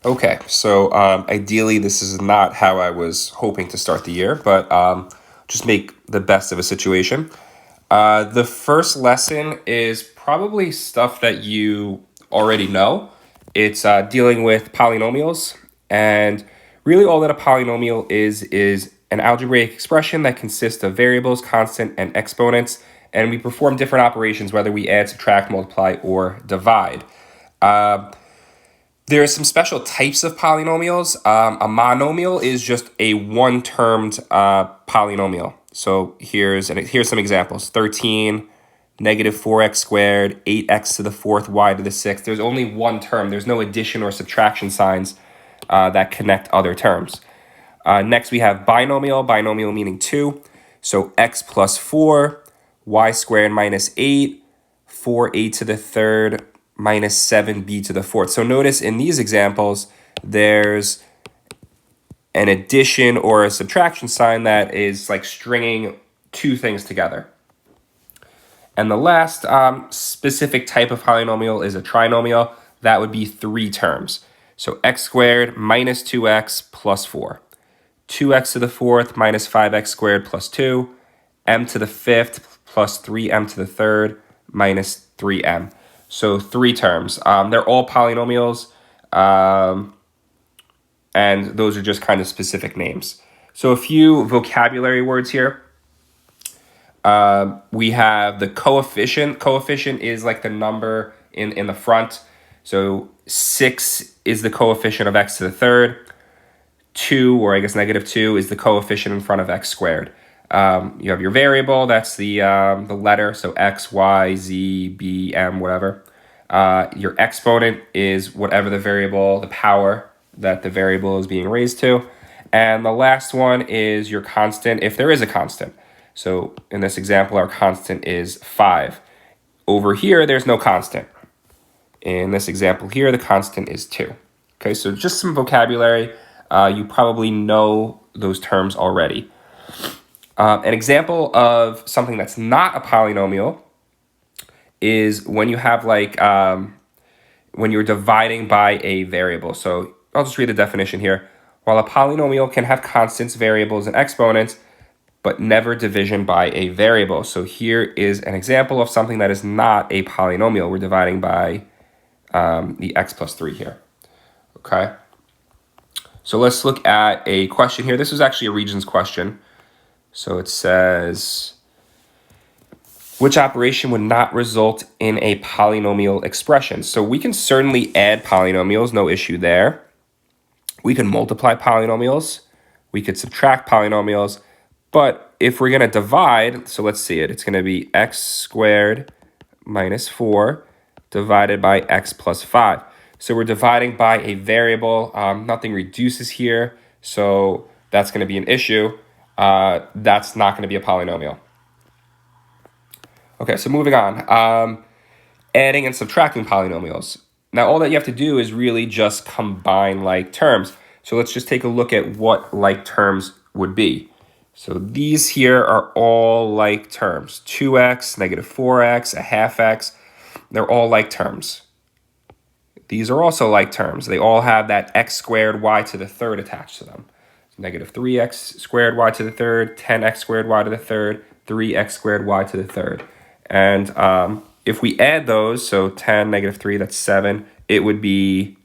Okay, so ideally this is not how I was hoping to start the year, but just make the best of a situation. The first lesson is probably stuff that you already know. It's dealing with polynomials, and really all that a polynomial is an algebraic expression that consists of variables, constant, and exponents, and we perform different operations, whether we add, subtract, multiply, or divide. There are some special types of polynomials. A monomial is just a one-termed polynomial. So here's some examples: 13, negative 4x squared, 8x to the fourth, y to the sixth. There's only one term. There's no addition or subtraction signs that connect other terms. Next, we have binomial. Binomial meaning two. So x plus 4, y squared minus 8, 4a to the third minus 7b to the fourth. So notice in these examples, there's an addition or a subtraction sign that is like stringing two things together. And the last specific type of polynomial is a trinomial. That would be three terms. So x squared minus 2x plus 4. 2x to the fourth minus 5x squared plus 2. M to the fifth plus 3m to the third minus 3m. So three terms. They're all polynomials, and those are just kind of specific names. So a few vocabulary words here. We have the coefficient. Coefficient is like the number in the front. So 6 is the coefficient of x to the third. 2, or I guess negative 2, is the coefficient in front of x squared. You have your variable, that's the letter, so x, y, z, b, m, whatever. Your exponent is whatever the variable, the power that the variable is being raised to. And the last one is your constant, if there is a constant. So in this example, our constant is 5. Over here, there's no constant. In this example here, the constant is 2. Okay, so just some vocabulary. You probably know those terms already. An example of something that's not a polynomial is when you have like, when you're dividing by a variable. So I'll just read the definition here. While a polynomial can have constants, variables, and exponents, but never division by a variable. So here is an example of something that is not a polynomial. We're dividing by the x plus 3 here. Okay. So let's look at a question here. This is actually a regions question. So it says, which operation would not result in a polynomial expression? So we can certainly add polynomials, no issue there. We can multiply polynomials. We could subtract polynomials. But if we're going to divide, so let's see it. It's going to be x squared minus 4 divided by x plus 5. So we're dividing by a variable. Nothing reduces here, so that's going to be an issue. That's not going to be a polynomial. Okay, so moving on. Adding and subtracting polynomials. Now, all that you have to do is really just combine like terms. So let's just take a look at what like terms would be. So these here are all like terms. 2x, negative 4x, a half x. They're all like terms. These are also like terms. They all have that x squared y to the third attached to them. Negative 3x squared y to the third, 10x squared y to the third, 3x squared y to the third. And if we add those, so 10, negative 3, that's 7, it would be,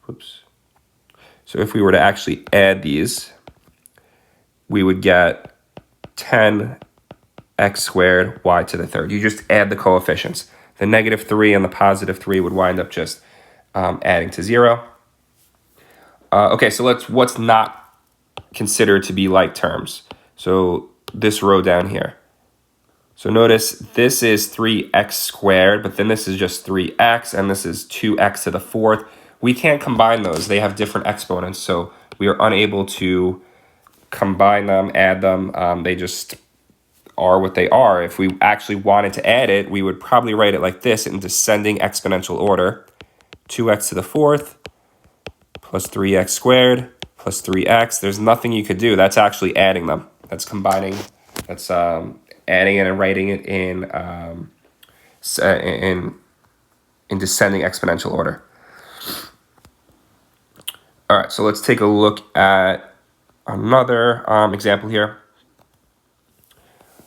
whoops. So if we were to actually add these, we would get 10x squared y to the third. You just add the coefficients. The negative 3 and the positive 3 would wind up just adding to 0. Okay, so what's not considered to be like terms? So this row down here. So notice this is 3x squared, but then this is just 3x, and this is 2x to the fourth. We can't combine those. They have different exponents, so we are unable to combine them, add them. They just are what they are. If we actually wanted to add it, we would probably write it like this in descending exponential order. 2x to the fourth plus 3x squared plus 3x. There's nothing you could do. That's actually adding them. That's combining. That's adding it and writing it in descending exponential order. All right, so let's take a look at another example here.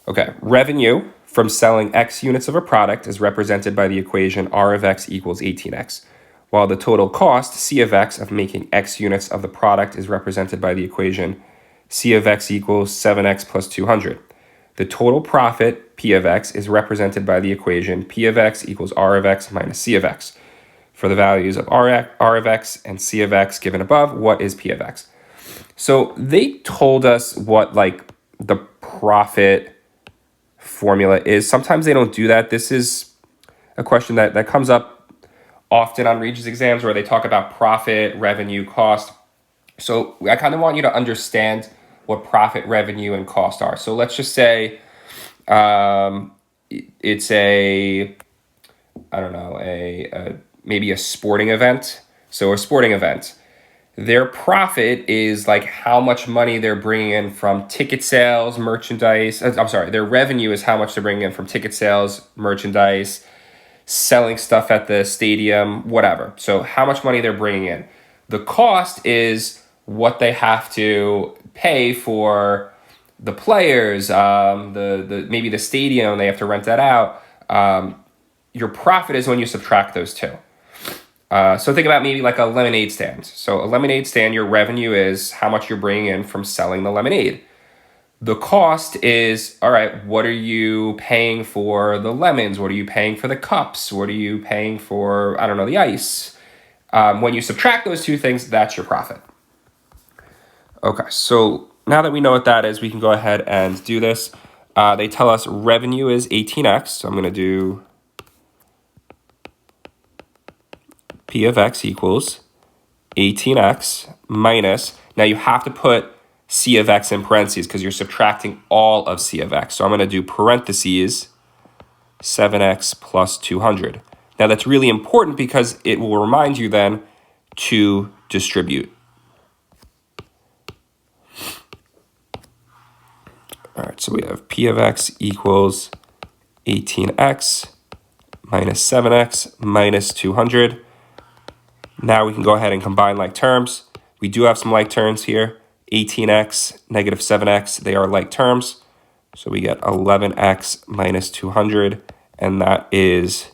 Okay, revenue from selling X units of a product is represented by the equation R of X equals 18X, while the total cost, C of X, of making X units of the product is represented by the equation C of X equals 7X plus 200. The total profit, P of X, is represented by the equation P of X equals R of X minus C of X. For the values of R of X and C of X given above, what is P of X? So they told us what like the profit formula is. Sometimes they don't do that. This is a question that comes up often on Regents exams where they talk about profit, revenue, cost. So I kind of want you to understand what profit, revenue, and cost are. So let's just say it's maybe a sporting event. So a sporting event, their profit is like how much money they're bringing in from ticket sales, merchandise. Their revenue is how much they're bringing in from ticket sales, merchandise, selling stuff at the stadium, whatever. So how much money they're bringing in. The cost is what they have to pay for the players, maybe the stadium, they have to rent that out. Your profit is when you subtract those two. So think about maybe like a lemonade stand. So a lemonade stand, your revenue is how much you're bringing in from selling the lemonade. The cost is, all right, what are you paying for the lemons? What are you paying for the cups? What are you paying for, the ice? When you subtract those two things, that's your profit. Okay, so now that we know what that is, we can go ahead and do this. They tell us revenue is 18X, so I'm going to do P of X equals 18X minus, now you have to put C of X in parentheses because you're subtracting all of C of X. So I'm going to do parentheses 7X plus 200. Now that's really important because it will remind you then to distribute. All right, so we have P of X equals 18X minus 7X minus 200. Now we can go ahead and combine like terms. We do have some like terms here. 18X, negative 7X, they are like terms. So we get 11X minus 200, and that is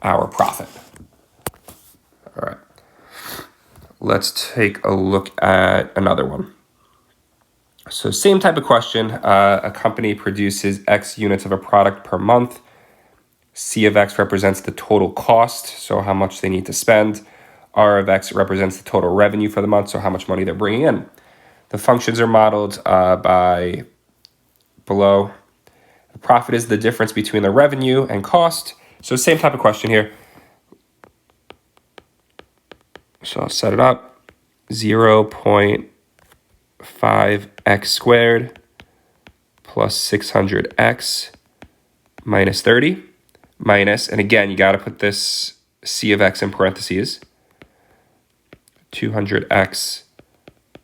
our profit. All right. Let's take a look at another one. So same type of question. A company produces X units of a product per month. C of X represents the total cost, so how much they need to spend. R of X represents the total revenue for the month, so how much money they're bringing in. The functions are modeled by below. The profit is the difference between the revenue and cost. So same type of question here. So I'll set it up. 0.5x squared plus 600x minus 30. Minus, and again, you got to put this C of X in parentheses, 200X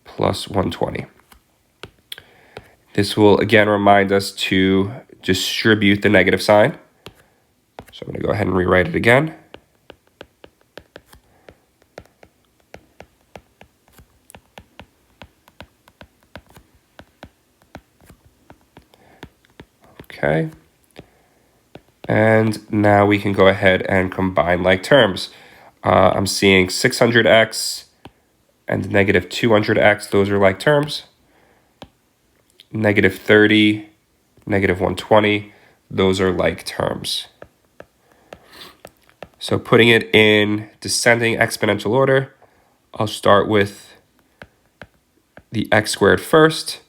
plus 120. This will, again, remind us to distribute the negative sign. So I'm going to go ahead and rewrite it again. Okay. And now we can go ahead and combine like terms. I'm seeing 600x and negative 200x. Those are like terms. Negative 30, negative 120. Those are like terms. So putting it in descending exponential order, I'll start with the x squared first,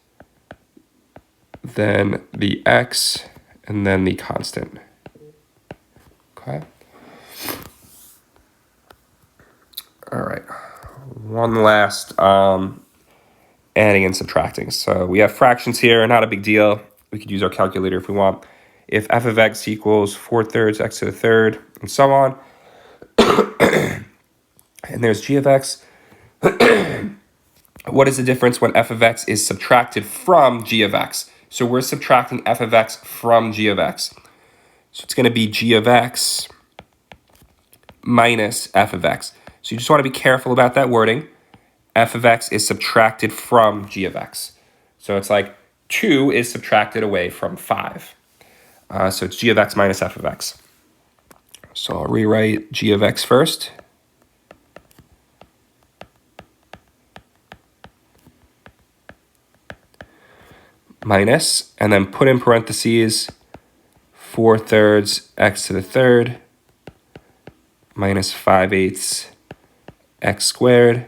then the x, and then the constant. Okay. All right. One last adding and subtracting. So we have fractions here, not a big deal. We could use our calculator if we want. If f of x equals 4/3 x to the third, and so on, and there's g of x, what is the difference when f of x is subtracted from g of x? So we're subtracting f of x from g of x. So it's going to be g of x minus f of x. So you just want to be careful about that wording. F of x is subtracted from g of x. So it's like 2 is subtracted away from 5. So it's g of x minus f of x. So I'll rewrite g of x first. Minus, and then put in parentheses 4/3 x to the third minus 5/8 x squared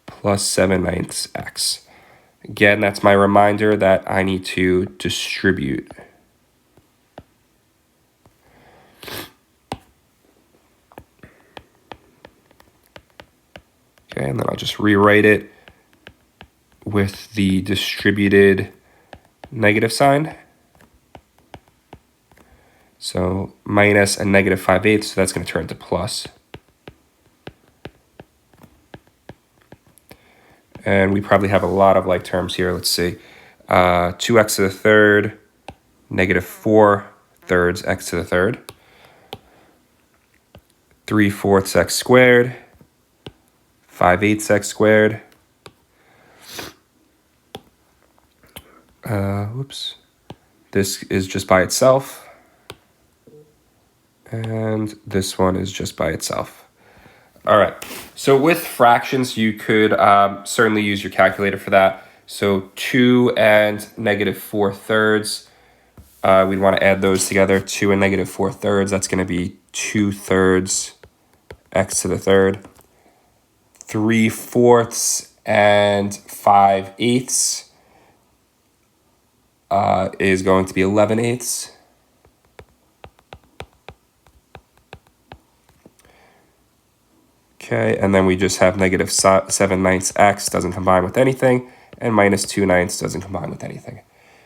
plus 7/9 x. Again, that's my reminder that I need to distribute. Okay, and then I'll just rewrite it with the distributed negative sign. So minus a negative 5/8, so that's going to turn to plus. And we probably have a lot of like terms here. Let's see. 2x to the third, negative 4/3 x to the third. 3/4 x squared, 5/8 x squared. Whoops. This is just by itself. And this one is just by itself. All right. So with fractions, you could certainly use your calculator for that. So 2 and negative 4/3. We'd want to add those together. 2 and negative 4/3. That's going to be 2/3 x to the third. 3/4 and 5/8 is going to be 11/8. Okay, and then we just have negative 7/9 x doesn't combine with anything, and minus 2/9 doesn't combine with anything.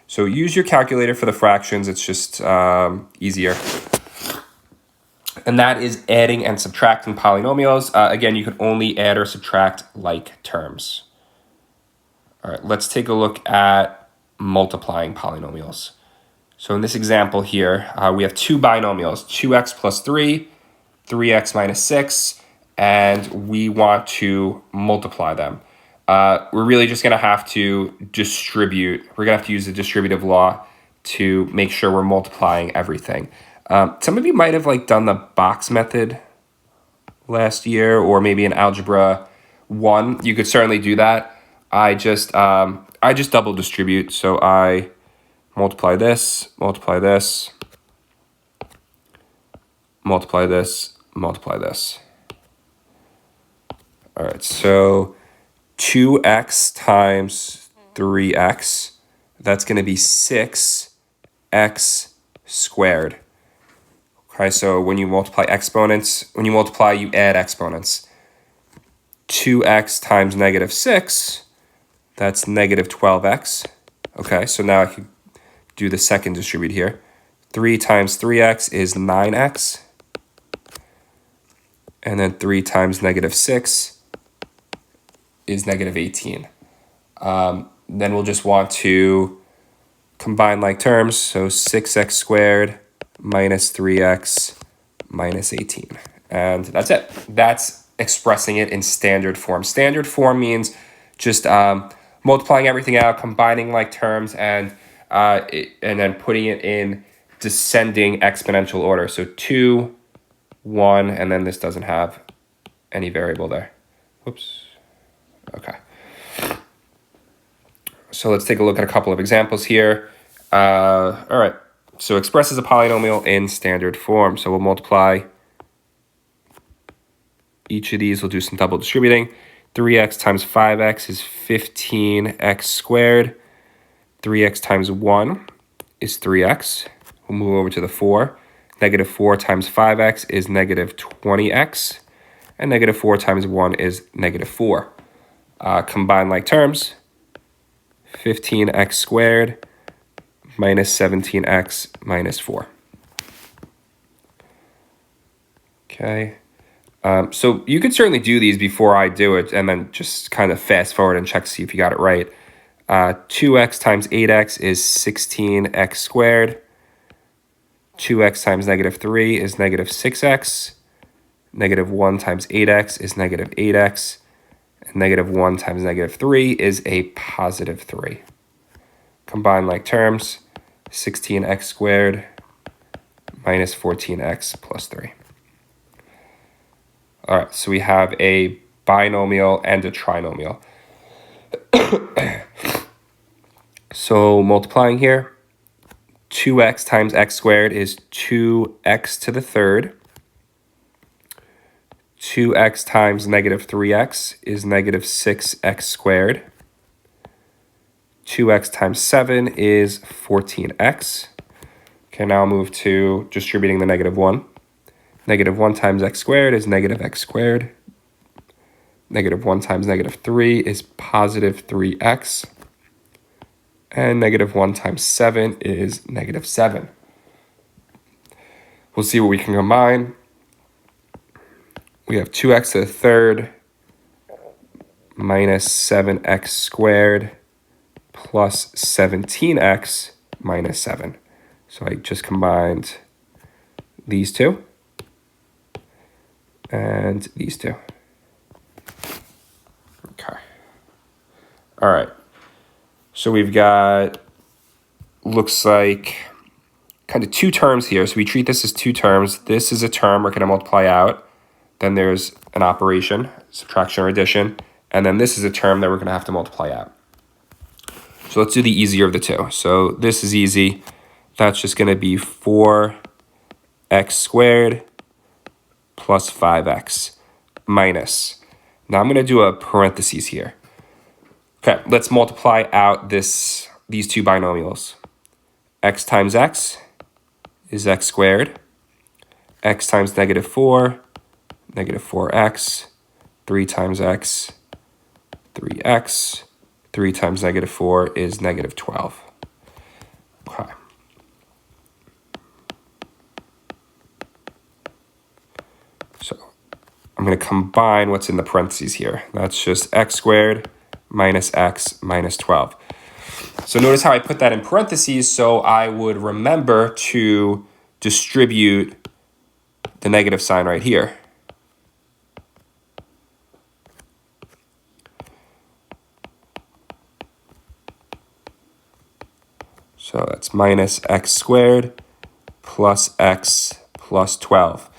So use your calculator for the fractions. It's just easier. And that is adding and subtracting polynomials. Again, you can only add or subtract like terms. All right, let's take a look at multiplying polynomials. So in this example here, we have two binomials, 2x plus 3, 3x minus 6, and we want to multiply them. We're really just going to have to distribute. We're going to have to use the distributive law to make sure we're multiplying everything. Some of you might have like done the box method last year, or maybe in Algebra 1. You could certainly do that. I just double distribute. So I multiply this, multiply this, multiply this, multiply this. All right, so 2x times 3x, that's going to be 6x squared. Okay, so when you multiply exponents, when you multiply, you add exponents. 2x times negative 6, that's negative 12x. Okay, so now I could do the second distribute here. 3 times 3x is 9x. And then 3 times negative 6 is negative 18. Then we'll just want to combine like terms. So 6x squared minus 3x minus 18. And that's it. That's expressing it in standard form. Standard form means just multiplying everything out, combining like terms, and then putting it in descending exponential order. So 2, 1, and then this doesn't have any variable there. Whoops. Okay. So let's take a look at a couple of examples here. All right. So expresses a polynomial in standard form. So we'll multiply each of these. We'll do some double distributing. 3x times 5x is 15x squared. 3x times 1 is 3x. We'll move over to the 4. Negative 4 times 5x is negative 20x. And negative 4 times 1 is negative 4. Combine like terms. 15x squared minus 17x minus 4. Okay. So you could certainly do these before I do it and then just kind of fast forward and check to see if you got it right. 2x times 8x is 16x squared. 2x times negative 3 is negative 6x. Negative 1 times 8x is negative 8x. And negative 1 times negative 3 is a positive 3. Combine like terms, 16x squared minus 14x plus 3. All right, so we have a binomial and a trinomial. So multiplying here, 2x times x squared is 2x to the third. 2x times negative 3x is negative 6x squared. 2x times 7 is 14x. Okay, now I'll move to distributing the negative 1. Negative 1 times x squared is negative x squared. Negative 1 times negative 3 is positive 3x. And negative 1 times 7 is negative 7. We'll see what we can combine. We have 2x to the third minus 7x squared plus 17x minus 7. So I just combined these two and these two. Okay. All right. So we've got, looks like kind of two terms here. So we treat this as two terms. This is a term we're going to multiply out. Then there's an operation, subtraction or addition. And then this is a term that we're going to have to multiply out. So let's do the easier of the two. So this is easy. That's just going to be 4x squared plus 5x minus. Now I'm going to do a parentheses here. Okay, let's multiply out these two binomials. X times x is x squared. X times negative 4, negative 4x. 3 times x, 3x. 3 times negative 4 is negative 12. Okay. So I'm going to combine what's in the parentheses here. That's just x squared minus x minus 12. So notice how I put that in parentheses so I would remember to distribute the negative sign right here. So that's minus x squared plus x plus 12.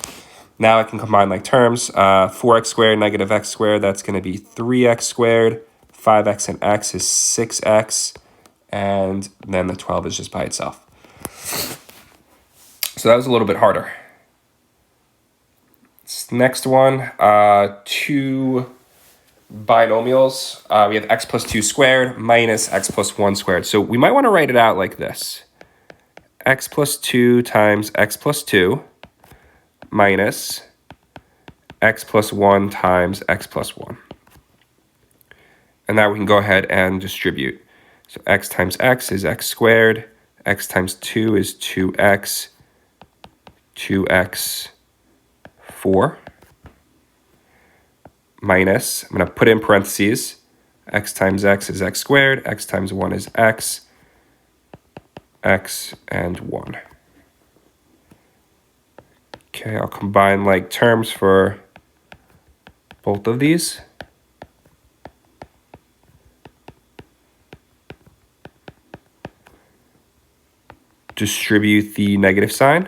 Now I can combine like terms. 4x squared negative x squared, that's going to be 3x squared. 5x and x is 6x. And then the 12 is just by itself. So that was a little bit harder. Next one, two binomials. We have x plus 2 squared minus x plus 1 squared. So we might want to write it out like this. X plus 2 times x plus 2 minus x plus 1 times x plus 1. And now we can go ahead and distribute. So x times x is x squared. X times 2 is 2x. 2x 4. Minus, I'm going to put in parentheses. X times x is x squared. X times 1 is x. X and 1. Okay, I'll combine like terms for both of these. Distribute the negative sign.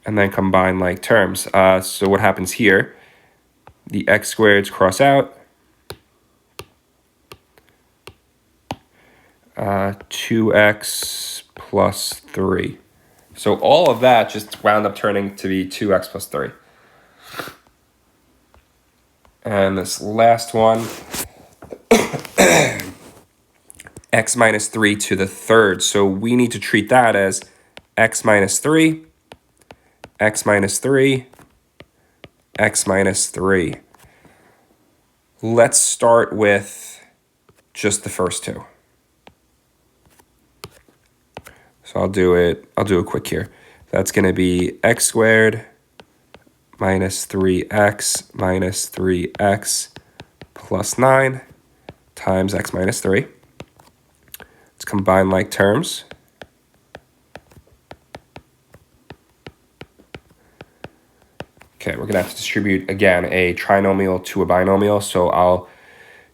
And then combine like terms. So what happens here? The x squareds cross out. 2x plus 3. So all of that just wound up turning to be 2x plus 3. And this last one, x minus 3 to the third. So we need to treat that as x minus 3, x minus 3, x minus 3. Let's start with just the first two. So I'll do it quick here. That's going to be x squared minus 3x minus 3x plus 9 times x minus 3. Let's combine like terms. Okay, we're gonna have to distribute, again, a trinomial to a binomial. So I'll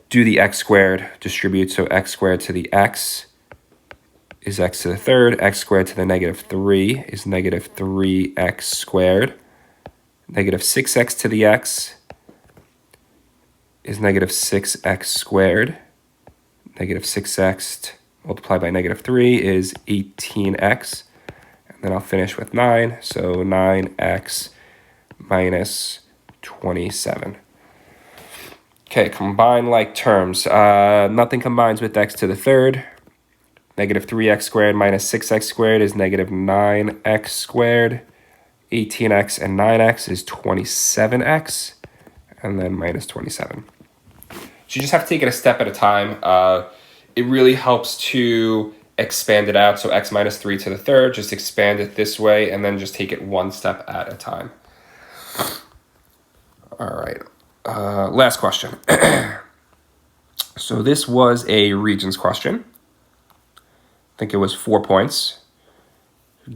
do the x squared distribute. So x squared to the x is x to the third. X squared to the -3 is -3x squared. -6x to the x is -6x squared. -6x multiplied by -3 is 18x. And then I'll finish with 9. So 9x minus 27. Okay, combine like terms. Nothing combines with x to the third. -3x squared minus 6x squared is -9x squared. 18x and 9x is 27x. And then minus 27. So you just have to take it a step at a time. It really helps to expand it out. So x minus 3 to the third, just expand it this way, and then just take it one step at a time. All right, last question. So this was a regions question. I think it was 4 points.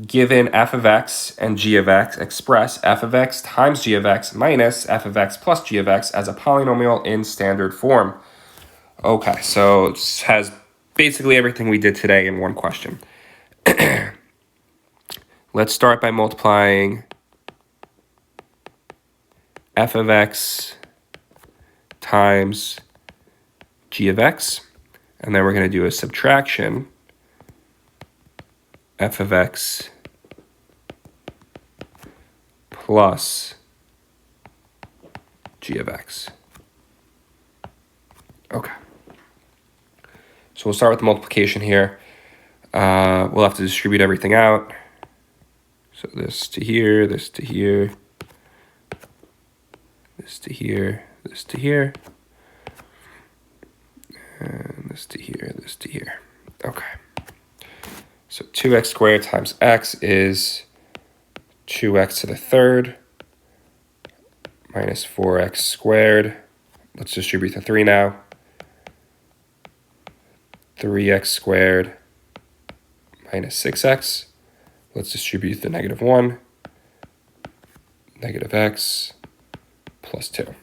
Given f of x and g of x, express f of x times g of x minus f of x plus g of x as a polynomial in standard form. Okay, so it has basically everything we did today in one question. Let's start by multiplying f of x times g of x, and then we're going to do a subtraction f of x plus g of x. Okay. So we'll start with the multiplication here. We'll have to distribute everything out. So this to here, this to here, this to here, this to here, and this to here, this to here. Okay. So 2x squared times x is 2x to the third minus 4x squared. Let's distribute the 3 now. 3x squared minus 6x. Let's distribute the -1. Negative x plus 2.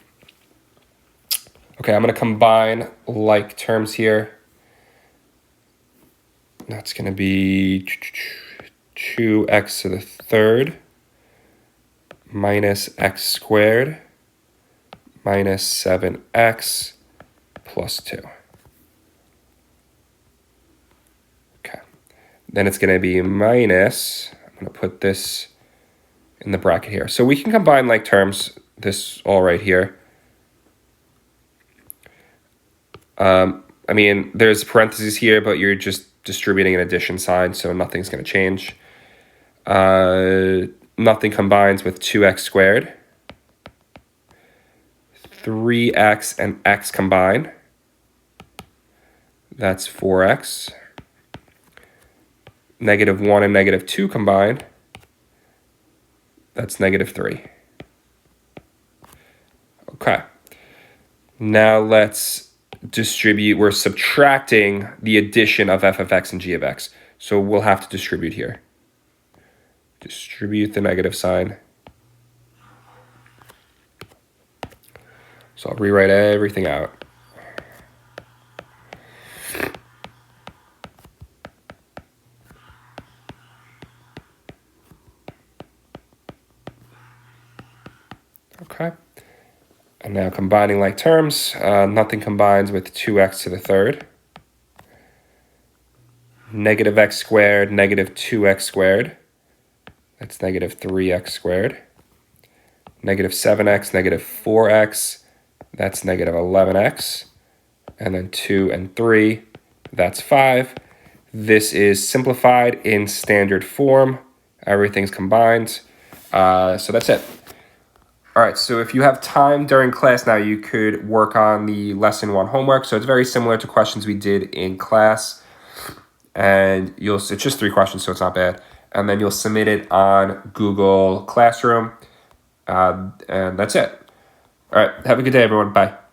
Okay, I'm going to combine like terms here. That's going to be 2x to the third minus x squared minus 7x plus 2. Okay. Then it's going to be minus, I'm going to put this in the bracket here. So we can combine like terms, this all right here. I mean, there's parentheses here, but you're just distributing an addition sign, so nothing's going to change. Nothing combines with 2x squared. 3x and x combine. That's 4x. -1 and -2 combine. That's -3. Okay. Now let's distribute. We're subtracting the addition of f of x and g of x. So we'll have to distribute here. Distribute the negative sign. So I'll rewrite everything out. Okay. And now combining like terms, nothing combines with 2x to the third. -x squared, -2x squared. That's -3x squared. -7x, -4x. That's -11x. And then 2 and 3, that's 5. This is simplified in standard form. Everything's combined. So that's it. All right, so if you have time during class now, you could work on the lesson 1 homework. So it's very similar to questions we did in class. And it's just 3 questions, so it's not bad. And then you'll submit it on Google Classroom. And that's it. All right, have a good day, everyone. Bye.